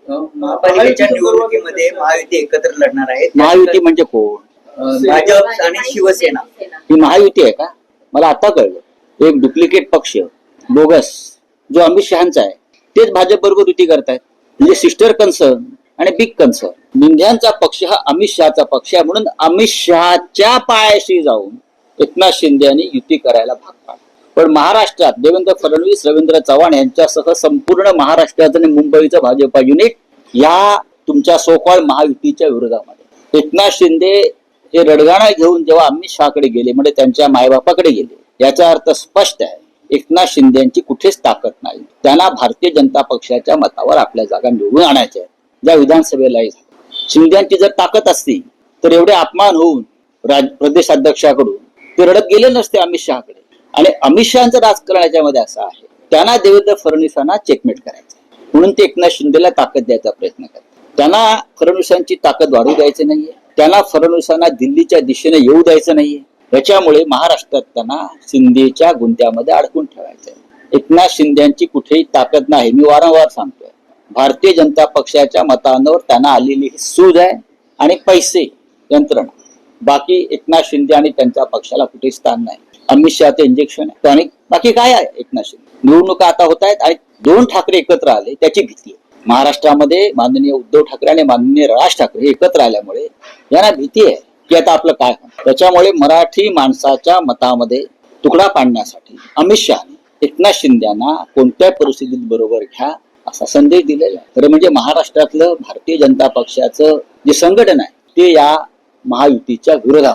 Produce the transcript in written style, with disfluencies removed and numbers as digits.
महापालिकेच्या निवडणुकीमध्ये महायुती एकत्र लढणार आहे. महायुती म्हणजे कोण? भाजप आणि शिवसेना. ही महायुती आहे का? मला आता कळलं. एक डुप्लिकेट पक्ष बोगस जो अमित शहाचा आहे तेच भाजप बरोबर युती करतायत. म्हणजे सिस्टर कन्सर्न आणि बिग कन्सर्न. निंध्यांचा पक्ष हा अमित शहाचा पक्ष आहे म्हणून अमित शहाच्या पायाशी जाऊन एकनाथ शिंदे यांनी युती करायला भाग पाडला. पण महाराष्ट्रात देवेंद्र फडणवीस, रवींद्र चव्हाण यांच्यासह संपूर्ण महाराष्ट्रात आणि मुंबईचं भाजपा युनिट या तुमच्या सोकॉल महायुतीच्या विरोधामध्ये. एकनाथ शिंदे हे रडगाणं घेऊन जेव्हा अमित शहाकडे गेले म्हणजे त्यांच्या मायबापाकडे गेले, याचा अर्थ स्पष्ट आहे एकनाथ शिंदे यांची कुठेच ताकद नाही. त्यांना भारतीय जनता पक्षाच्या मतावर आपल्या जागा निवडून आणायच्या आहेत, ज्या विधानसभेलाही झाल्या. शिंदेची जर ताकद असती तर एवढे अपमान होऊन प्रदेशाध्यक्षाकडून ते रडत गेले नसते अमित शहाकडे. आणि अमित शहाचं राजकारण याच्यामध्ये असं आहे, त्यांना देवेंद्र फडणवीसांना चेकमेट करायचं म्हणून ते एकनाथ शिंदेला ताकद द्यायचा प्रयत्न करतात. त्यांना फडणवीसांची ताकद वाढू द्यायची नाहीये, त्यांना फडणवीसांना दिल्लीच्या दिशेने येऊ द्यायचं नाहीये. याच्यामुळे महाराष्ट्रात त्यांना शिंदेच्या गुंत्यामध्ये अडकून ठेवायचं आहे. एकनाथ शिंदेची कुठेही ताकद नाही. मी वारंवार सांगतोय, भारतीय जनता पक्षाच्या मतांवर त्यांना आलेली ही सूज आहे आणि पैसे, यंत्रणा. बाकी एकनाथ शिंदे आणि त्यांच्या पक्षाला कुठेही स्थान नाही. अमित शहाचे इंजेक्शन आहे आणि बाकी काय आहे एकनाथ शिंदे. निवडणुका आता होत आहेत आणि 2 ठाकरे एकत्र आले त्याची भीती आहे. महाराष्ट्रामध्ये माननीय उद्धव ठाकरे आणि माननीय राज ठाकरे एकत्र आल्यामुळे यांना भीती आहे की आता आपलं काय होणार. त्याच्यामुळे मराठी माणसाच्या मतामध्ये तुकडा पाडण्यासाठी अमित शहाने एकनाथ शिंदेना कोणत्या परिस्थितीत बरोबर घ्या असा संदेश दिलेला आहे. खरं म्हणजे महाराष्ट्रातलं भारतीय जनता पक्षाचं जे संघटन आहे ते या महायुतीच्या विरोधात